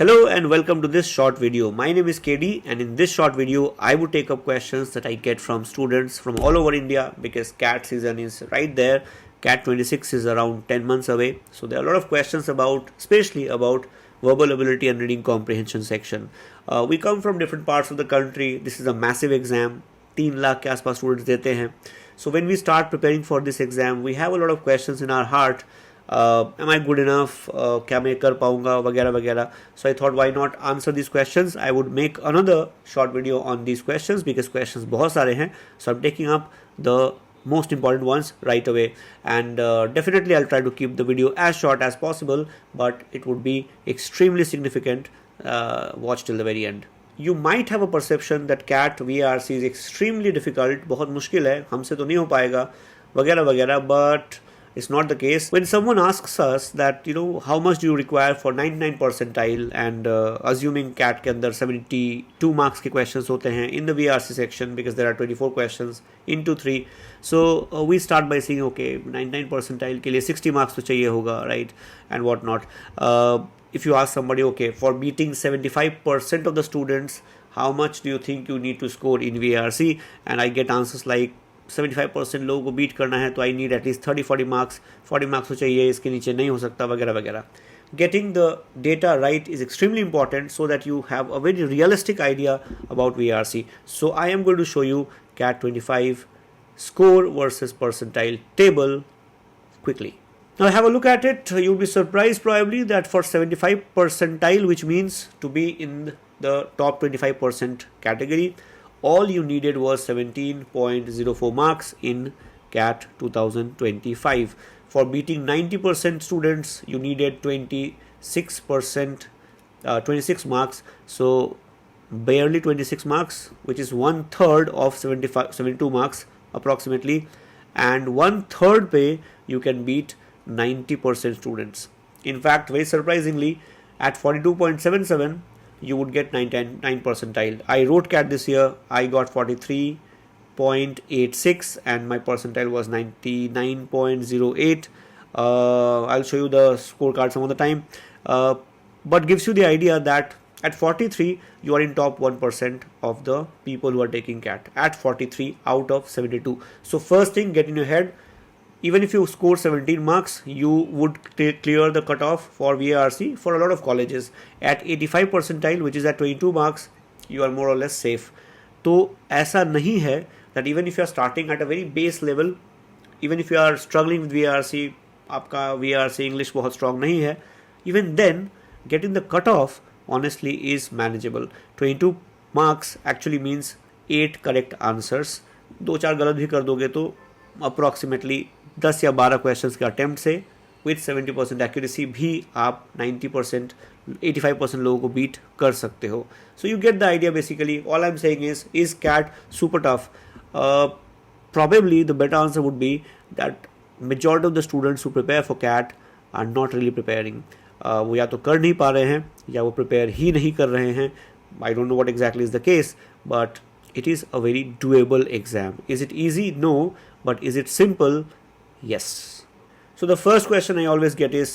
Hello and welcome to this short video. My name is KD and in this short video I would take up questions that I get from students from all over India because CAT season is right there. CAT 26 is around 10 months away. So there are a lot of questions especially about verbal ability and reading comprehension section. We come from different parts of the country. This is a massive exam. 3 lakh के आसपास students देते हैं. So when we start preparing for this exam, we have a lot of questions in our heart. Am I good enough? क्या मैं कर पाऊँगा वगैरह वगैरह. So I thought why not answer these questions. I would make another short video on these questions because questions बहुत सारे हैं. So I'm taking up the most important ones right away, and definitely I'll try to keep the video as short as possible, but it would be extremely significant. Watch till the very end. You might have a perception that CAT VARC is extremely difficult, बहुत मुश्किल है, हमसे तो नहीं हो पाएगा वगैरह वगैरह, but it's not the case. When someone asks us that, how much do you require for 99 percentile and assuming CAT के अंदर 72 marks के questions होते हैं in the VARC section because there are 24 questions into 3. So we start by saying, okay, 99 percentile के लिए 60 marks तो चाहिए होगा, right? And what not. If you ask somebody, okay, for beating 75% of the students, how much do you think you need to score in VARC? And I get answers like 75% लोगों को beat करना है तो I need at least 30-40 marks, 40 marks तो चाहिए, इसके नीचे नहीं हो सकता वगैरह वगैरह. Getting the data right is extremely important so that you have a very realistic idea about VARC. So I am going to show you CAT 25 score versus percentile table quickly. Now have a look at it. You'll be surprised probably that for 75 percentile, which means to be in the top 25% category, all you needed was 17.04 marks in CAT 2025. For beating 90% students, you needed 26 marks. So barely 26 marks, which is 1/3 of 72 marks approximately. And 1/3 पे you can beat 90% students. In fact, very surprisingly, at 42.77, you would get 99 percentile. I wrote CAT this year. I got 43.86 and my percentile was 99.08. I'll show you the scorecard some of the time. But gives you the idea that at 43, you are in top 1% of the people who are taking CAT. At 43 out of 72. So first thing, get in your head, even if you score 17 marks, you would clear the cutoff for VARC for a lot of colleges. At 85 percentile, which is at 22 marks, you are more or less safe. तो ऐसा नहीं है that even if you are starting at a very base level, even if you are struggling with VARC, आपका VARC English बहुत strong नहीं है, even then getting the cutoff honestly is manageable. 22 marks actually means 8 correct answers. 2-4 गलत भी कर दोगे तो approximately 10 या 12 क्वेश्चंस के अटेम्प्ट से विथ 70% एक्यूरेसी भी आप 90%, 85% लोगों को बीट कर सकते हो. So you get the idea basically. All I am saying is CAT super tough? Probably the better answer would be that majority of the students who prepare for CAT are not really preparing. वो या तो कर नहीं पा रहे हैं या वो प्रिपेयर ही नहीं कर रहे हैं. I don't know what exactly is the case, but it is a very doable exam. Is it easy? No. But is it simple? Yes. So the first question I always get is,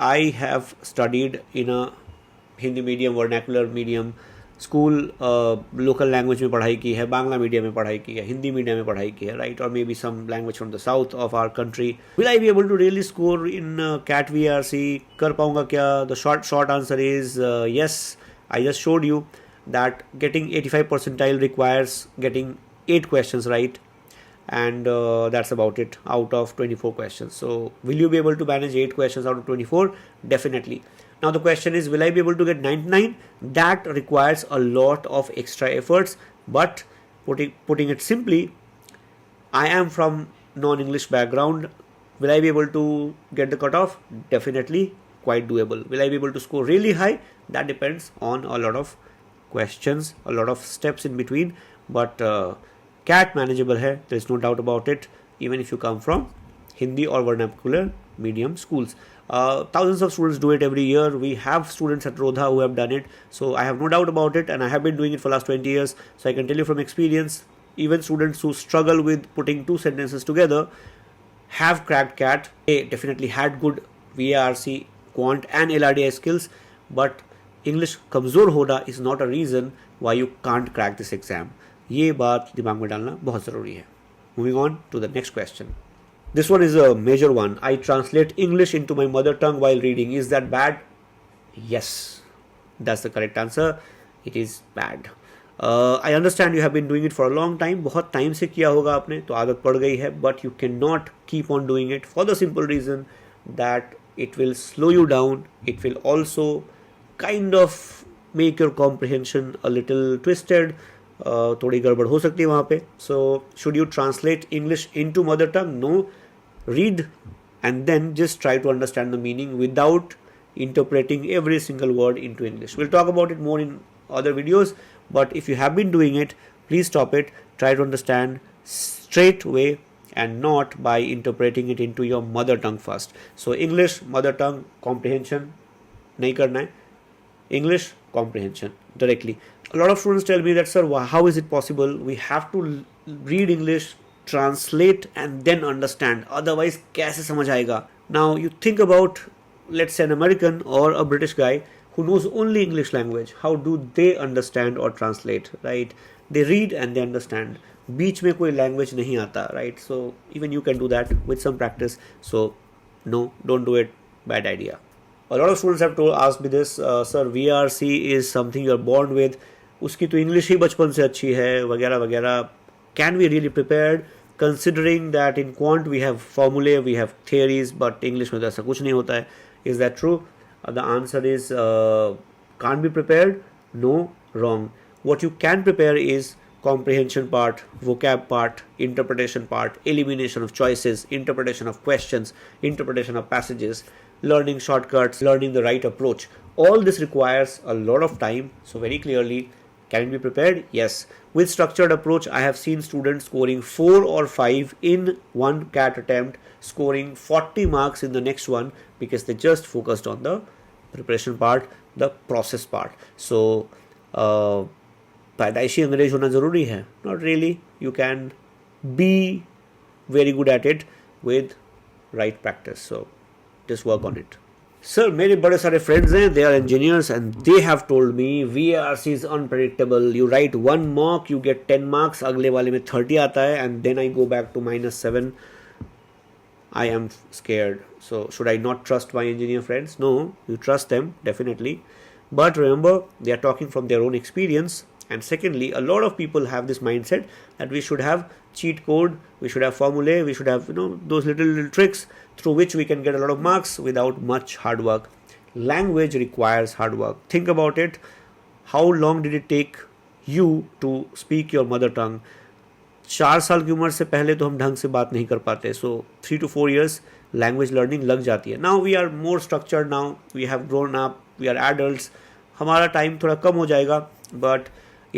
I have studied in a Hindi medium, vernacular medium school, local language में पढ़ाई की है, Bangla medium में पढ़ाई की है, Hindi medium में पढ़ाई की है, right? Or maybe some language from the south of our country. Will I be able to really score in CAT VARC? कर पाऊँगा क्या? The short answer is yes. I just showed you that getting 85 percentile requires getting 8 questions right. And that's about it out of 24 questions. So will you be able to manage 8 questions out of 24? Definitely. Now the question is, will I be able to get 99? That requires a lot of extra efforts, but putting it simply, I am from non-English background. Will I be able to get the cutoff? Definitely quite doable. Will I be able to score really high? That depends on a lot of questions, a lot of steps in between, but CAT manageable है, there is no doubt about it, even if you come from Hindi or vernacular medium schools. Thousands of students do it every year. We have students at Rodha who have done it, so I have no doubt about it, and I have been doing it for the last 20 years, so I can tell you from experience, even students who struggle with putting 2 sentences together have cracked CAT. They definitely had good VARC, quant and LRDI skills, but English कमज़ोर होना is not a reason why you can't crack this exam. ये बात दिमाग में डालना बहुत ज़रूरी है. Moving on to the next question. This one is a major one. I translate English into my mother tongue while reading. Is that bad? Yes, that's the correct answer. It is bad. I understand you have been doing it for a long time. बहुत time से किया होगा आपने तो आदत पड़ गई है. But you cannot keep on doing it for the simple reason that it will slow you down. It will also kind of make your comprehension a little twisted. थोड़ी गड़बड़ हो सकती है वहाँ पे. So should you translate English into mother tongue? No. Read and then just try to understand the meaning without interpreting every single word into English. We'll talk about it more in other videos, but if you have been doing it, please stop it. Try to understand straight away and not by interpreting it into your mother tongue first. So English mother tongue comprehension नहीं करना है. English comprehension directly. A lot of students tell me that, sir, how is it possible? We have to read English, translate and then understand. Otherwise, कैसे समझ आएगा? Now you think about, let's say, an American or a British guy who knows only English language. How do they understand or translate? Right? They read and they understand. बीच में कोई language नहीं आता. Right? So even you can do that with some practice. So no, don't do it. Bad idea. A lot of students have asked me this, sir, VARC is something you're born with. उसकी तो English ही बचपन से अच्छी है वगैरह वगैरह. Can we really prepared considering that in quant we have formulae, we have theories, but English में तो ऐसा कुछ नहीं होता है? Is that true? The answer is can't be prepared. No, wrong. What you can prepare is comprehension part, vocab part, interpretation part, elimination of choices, interpretation of questions, interpretation of passages, learning shortcuts, learning the right approach. All this requires a lot of time. So very clearly, can it be prepared? Yes. With structured approach, I have seen students scoring 4 or 5 in one CAT attempt, scoring 40 marks in the next one because they just focused on the preparation part, the process part. So, पैदाइशी अंग्रेज होना ज़रूरी है? Not really. You can be very good at it with right practice. So, just work on it. Sir, मेरे बड़े सारे friends हैं, they are engineers and they have told me VARC is unpredictable. You write one mock, you get 10 marks, अगले वाले में 30 आता है and then I go back to -7. I am scared. So should I not trust my engineer friends? No, you trust them definitely. But remember, they are talking from their own experience. And secondly, a lot of people have this mindset that we should have cheat code, we should have formulae, we should have those little tricks through which we can get a lot of marks without much hard work. Language requires hard work. Think about it. How long did it take you to speak your mother tongue? 4 साल की उम्र से पहले तो हम ढंग से बात नहीं कर पाते. So 3 to 4 years language learning लग जाती है. Now we are more structured now. We have grown up. We are adults. हमारा टाइम थोड़ा कम हो जाएगा. But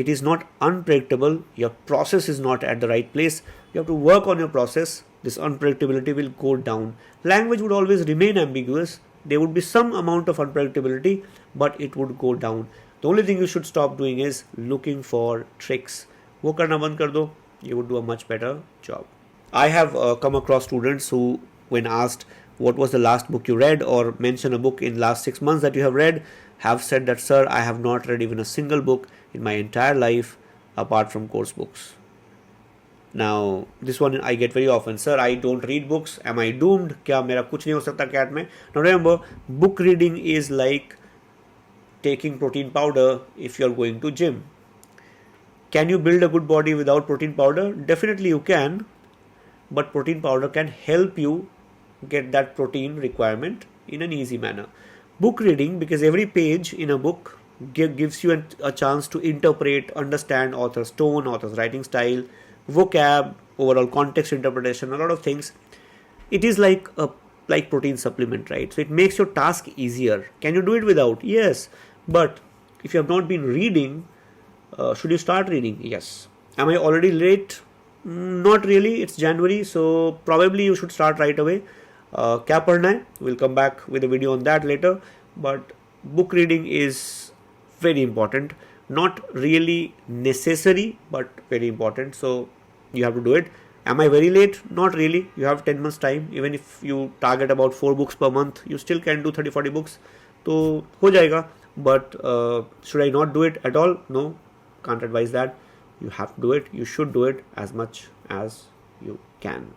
it is not unpredictable. Your process is not at the right place. You have to work on your process. This unpredictability will go down. Language would always remain ambiguous. There would be some amount of unpredictability, but it would go down. The only thing you should stop doing is looking for tricks. वो करना बंद कर दो. You would do a much better job. I have come across students who, when asked what was the last book you read or mention a book in last 6 months that you have read, have said that, sir, I have not read even a single book in my entire life apart from course books. Now this one I get very often, sir, I don't read books, am I doomed? क्या मेरा कुछ नहीं हो सकता CAT में? Now remember, book reading is like taking protein powder if you are going to gym. Can you build a good body without protein powder? Definitely you can, but protein powder can help you get that protein requirement in an easy manner. Book reading, because every page in a book gives you a chance to interpret, understand author's tone, author's writing style, vocab, overall context interpretation, a lot of things. It is like protein supplement, right? So it makes your task easier. Can you do it without? Yes. But if you have not been reading, should you start reading? Yes. Am I already late? Not really. It's January, so probably you should start right away. क्या पढ़ना है? We'll come back with a video on that later. But book reading is very important. Not really necessary, but very important. So you have to do it. Am I very late? Not really. You have 10 months time. Even if you target about 4 books per month, you still can do 30-40 books. तो हो जाएगा. but should I not do it at all? No, can't advise that. You have to do it. You should do it as much as you can.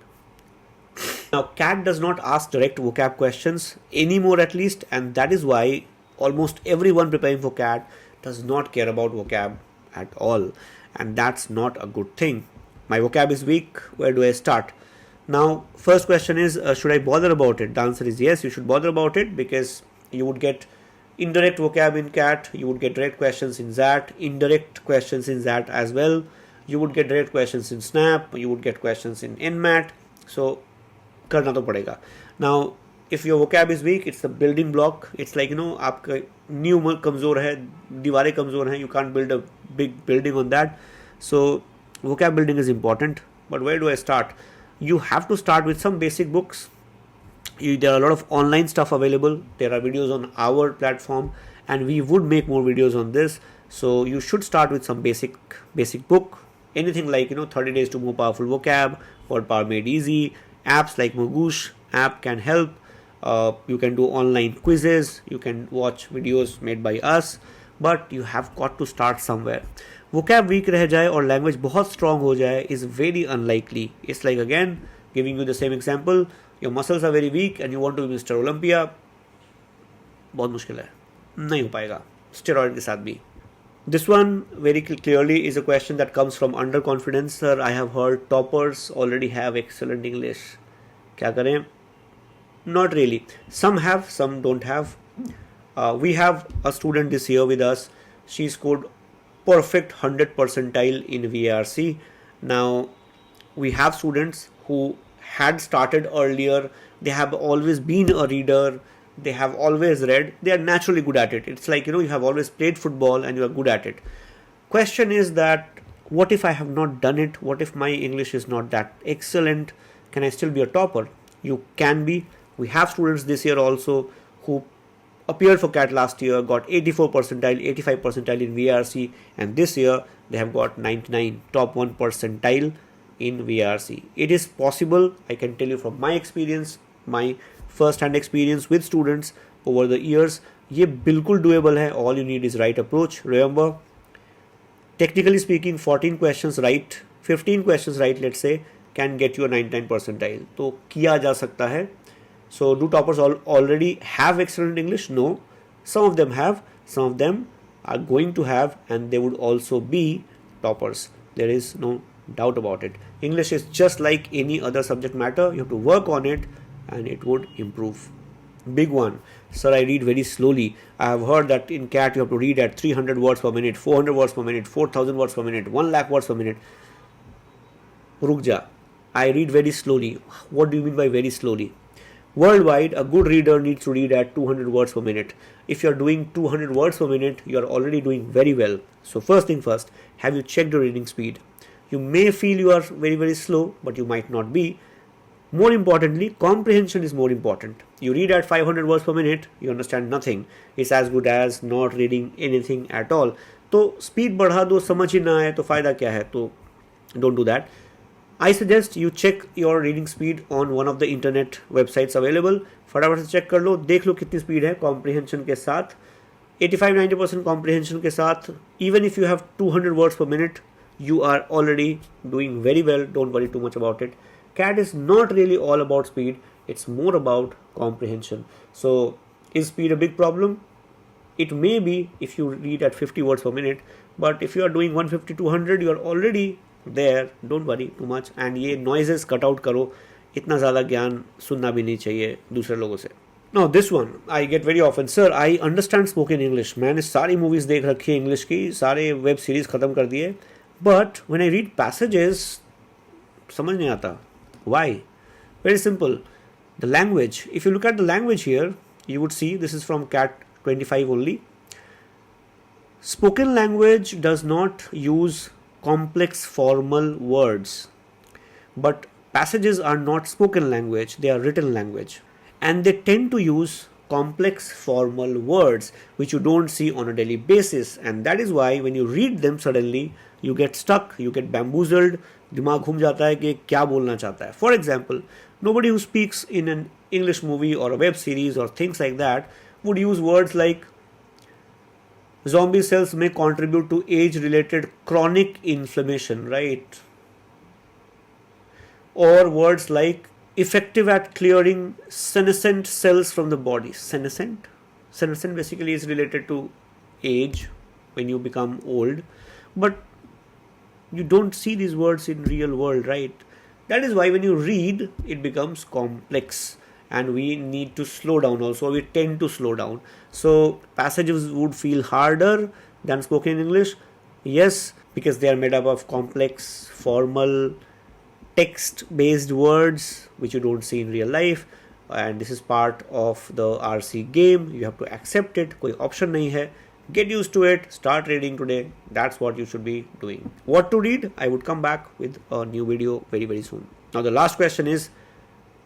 Now, CAT does not ask direct vocab questions anymore, at least, and that is why almost everyone preparing for CAT does not care about vocab at all, and that's not a good thing. My vocab is weak. Where do I start? Now, first question is, should I bother about it? The answer is yes, you should bother about it, because you would get indirect vocab in CAT, you would get direct questions in ZAT, indirect questions in ZAT as well, you would get direct questions in SNAP, you would get questions in NMAT, so करना तो पड़ेगा. Now, if your vocab is weak, it's the building block. It's like, आपका नींव कमज़ोर है, दीवारें कमज़ोर हैं, you can't build a big building on that. So vocab building is important, but where do I start? You have to start with some basic books. There are a lot of online stuff available. There are videos on our platform, and we would make more videos on this. So you should start with some basic book. Anything like 30 Days to More Powerful Vocab, Word Power Made Easy. Apps like Mogoosh app can help. You can do online quizzes. You can watch videos made by us. But you have got to start somewhere. Vocab weak रह जाए और language बहुत strong हो जाए is very unlikely. It's like, again, giving you the same example. Your muscles are very weak and you want to be Mr. Olympia. बहुत मुश्किल है, नहीं हो पाएगा steroid के साथ भी. This one very clearly is a question that comes from underconfidence. Sir, I have heard toppers already have excellent English. क्या करें? Not really. Some have, some don't have. We have a student this year with us. She scored perfect 100 percentile in VARC. Now, we have students who had started earlier. They have always been a reader. They have always read. They are naturally good at it. It's like, you have always played football and you are good at it. Question is that, what if I have not done it? What if my English is not that excellent? Can I still be a topper? You can be. We have students this year also who appeared for CAT last year, got 84 percentile, 85 percentile in VARC, and this year they have got 99, top 1 percentile in VARC. It is possible. I can tell you from my experience, my first-hand experience with students over the years, ये बिल्कुल doable है. All you need is right approach. Remember, technically speaking, 14 questions right, 15 questions right, let's say, can get you a 99 percentile. तो किया जा सकता है. So do toppers already have excellent English? No. Some of them have, some of them are going to have, and they would also be toppers. There is no doubt about it. English is just like any other subject matter. You have to work on it and it would improve. Big one. Sir, I read very slowly. I have heard that in CAT you have to read at 300 words per minute, 400 words per minute, 4,000 words per minute, 1 lakh words per minute. Ruk ja. I read very slowly. What do you mean by very slowly? Worldwide, a good reader needs to read at 200 words per minute. If you are doing 200 words per minute, you are already doing very well. So first thing first, have you checked your reading speed? You may feel you are very, very slow, but you might not be. More importantly, comprehension is more important. You read at 500 words per minute, you understand nothing. It's as good as not reading anything at all. तो speed बढ़ा दो, समझ ही ना आए तो फायदा क्या है? तो don't do that. I suggest you check your reading speed on one of the internet websites available. फटाफट से चेक कर लो, देख लो कितनी स्पीड है comprehension के साथ. 85-90% comprehension के साथ, even if you have 200 words per minute, you are already doing very well. Don't worry too much about it. CAT is not really all about speed. It's more about comprehension. So is speed a big problem? It may be if you read at 50 words per minute, but if you are doing 150-200, you are already there. Don't worry too much. And ये noises cut out करो. इतना ज़्यादा ज्ञान सुनना भी नहीं चाहिए दूसरे लोगों से. Now this one I get very often. Sir, I understand spoken English. मैंने सारी movies देख रखी है English की, सारे web series ख़त्म कर दिए. But when I read passages, समझ नहीं आता. Why? Very simple. The language. If you look at the language here, you would see this is from CAT 25 only. Spoken language does not use complex formal words. But passages are not spoken language, they are written language. And they tend to use complex formal words which you don't see on a daily basis. And that is why when you read them suddenly, you get stuck, you get bamboozled, दिमाग घूम जाता है कि क्या बोलना चाहता है. For example, nobody who speaks in an English movie or a web series or things like that would use words like Zombie cells may contribute to age-related chronic inflammation, right? Or words like effective at clearing senescent cells from the body. Senescent? Senescent basically is related to age, when you become old. But you don't see these words in real world, right? That is why when you read, it becomes complex. And we need to slow down also. We tend to slow down. So passages would feel harder than spoken English. Yes, because they are made up of complex, formal, text-based words which you don't see in real life. And this is part of the RC game. You have to accept it. कोई option नहीं है. Get used to it. Start reading today. That's what you should be doing. What to read? I would come back with a new video very, very soon. Now the last question is,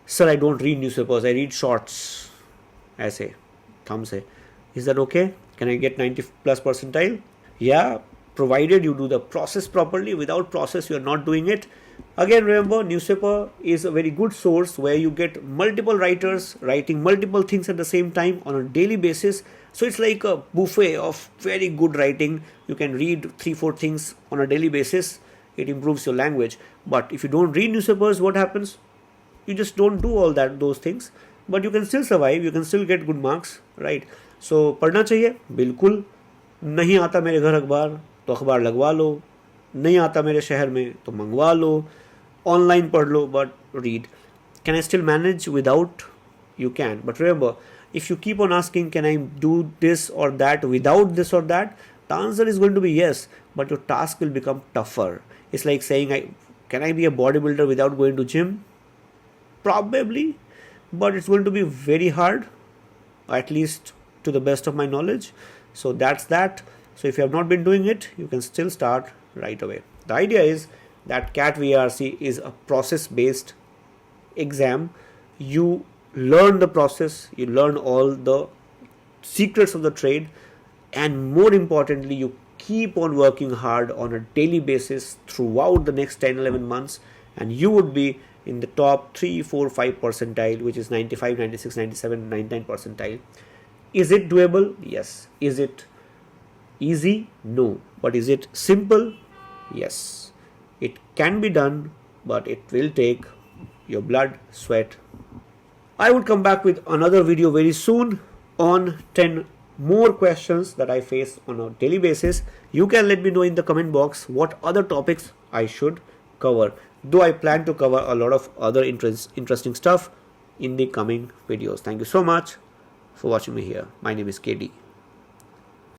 sir, I don't read newspapers. I read shorts. ऐसे, thumb से. Is that okay? Can I get 90 plus percentile? Yeah, provided you do the process properly. Without process, you are not doing it. Again, remember, newspaper is a very good source where you get multiple writers writing multiple things at the same time on a daily basis. So it's like a buffet of very good writing. You can read 3-4 things on a daily basis. It improves your language. But if you don't read newspapers, what happens? You just don't do all those things. But you can still survive. You can still get good marks, right? So पढ़ना चाहिए बिल्कुल. नहीं आता मेरे घर अखबार तो अखबार लगवा लो. नहीं आता मेरे शहर में तो मंगवा लो. ऑनलाइन पढ़ लो, but read. Can I still manage without? You can. But remember, if you keep on asking, can I do this or that without this or that? The answer is going to be yes, but your task will become tougher. It's like saying, can I be a bodybuilder without going to gym? Probably, but it's going to be very hard, at least to the best of my knowledge. So that's that. So if you have not been doing it, you can still start right away. The idea is that CAT VARC is a process-based exam. You learn the process, you learn all the secrets of the trade, and more importantly, you keep on working hard on a daily basis throughout the next 10-11 months, and you would be in the top 3, 4, 5 percentile, which is 95, 96, 97, 99 percentile. Is it doable? Yes. Is it easy? No. But is it simple? Yes. It can be done, but it will take your blood, sweat. I would come back with another video very soon on 10 more questions that I face on a daily basis. You can let me know in the comment box what other topics I should cover. Though I plan to cover a lot of other interesting stuff in the coming videos. Thank you so much for watching me here. My name is KD.